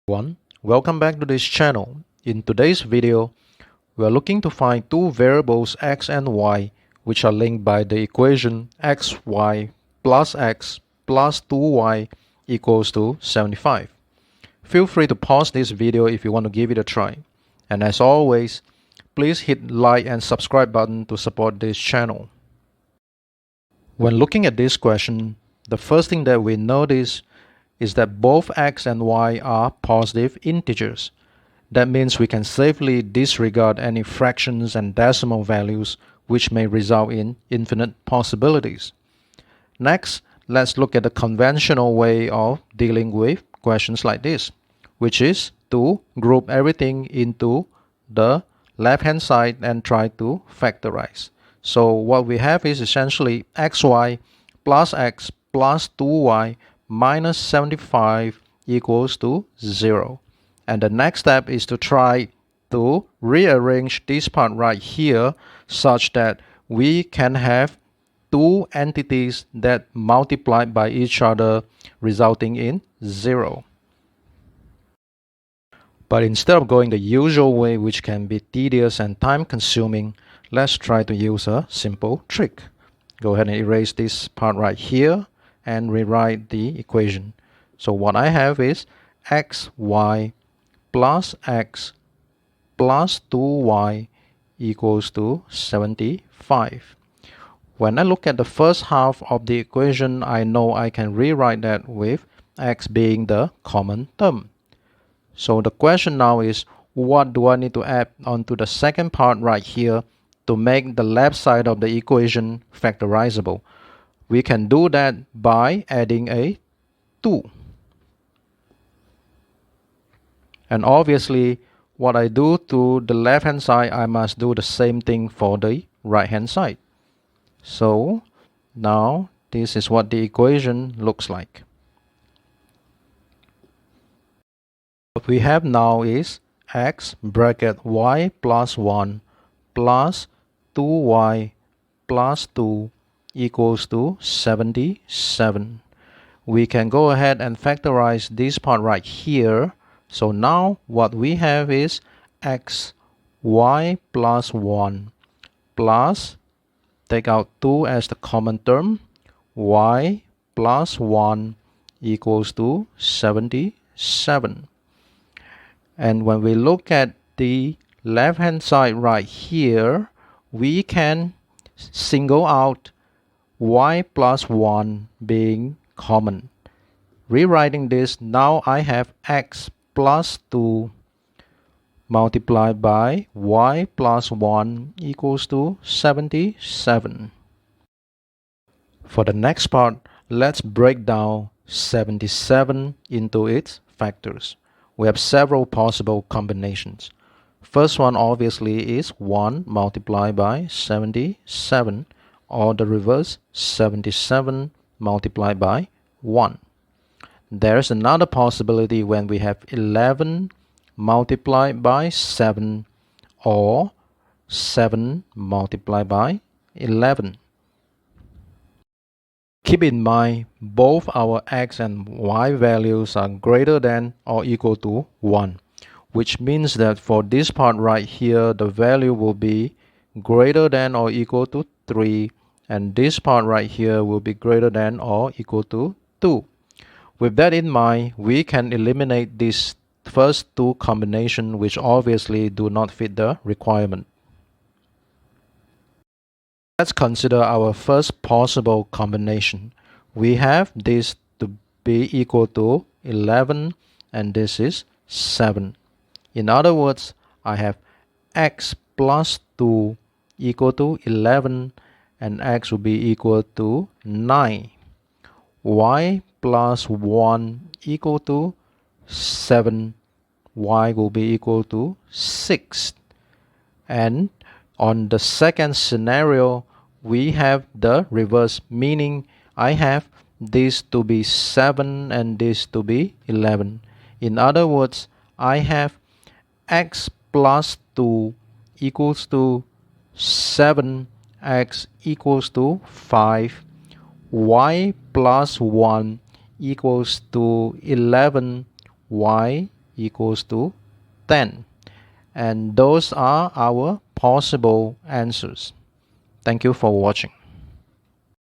Everyone, welcome back to this channel. In today's video, we are looking to find two variables x and y which are linked by the equation xy plus x plus 2y equals to 75. Feel free to pause this video if you want to give it a try. And as always, please hit like and subscribe button to support this channel. When looking at this question, the first thing that we notice is that both x and y are positive integers. That means we can safely disregard any fractions and decimal values which may result in infinite possibilities. Next, let's look at the conventional way of dealing with questions like this, which is to group everything into the left-hand side and try to factorize. So what we have is essentially xy plus x plus 2y minus 75 equals to 0. And the next step is to try to rearrange this part right here such that we can have two entities that multiply by each other, resulting in 0. But instead of going the usual way, which can be tedious and time consuming, let's try to use a simple trick. Go ahead and erase this part right here and rewrite the equation. So what I have is xy plus x plus 2y equals to 75. When I look at the first half of the equation, I know I can rewrite that with x being the common term. So the question now is, what do I need to add onto the second part right here to make the left side of the equation factorizable? We can do that by adding a 2. And obviously, what I do to the left hand side, I must do the same thing for the right hand side. So now this is what the equation looks like. What we have now is x bracket y plus 1 plus 2y plus 2 equals to 77. We can go ahead and factorize this part right here. So now what we have is x y plus 1 plus, take out 2 as the common term, y plus 1 equals to 77. And when we look at the left hand side right here, we can single out y plus 1 being common. Rewriting this, now I have x plus 2 multiplied by y plus 1 equals to 77. For the next part, let's break down 77 into its factors. We have several possible combinations. First one obviously is 1 multiplied by 77, or the reverse, 77 multiplied by 1. There's another possibility when we have 11 multiplied by 7, or 7 multiplied by 11. Keep in mind, both our x and y values are greater than or equal to 1, which means that for this part right here, the value will be greater than or equal to 3, and this part right here will be greater than or equal to 2. With that in mind, we can eliminate these first two combinations which obviously do not fit the requirement. Let's consider our first possible combination. We have this to be equal to 11 and this is 7. In other words, I have x plus 2 equal to 11 and x will be equal to 9. Y plus 1 equal to 7. Y will be equal to 6. And on the second scenario, we have the reverse, meaning I have this to be 7 and this to be 11. In other words, I have x plus 2 equals to 7, x equals to 5, y plus 1 equals to 11, y equals to 10. And those are our possible answers. Thank you for watching.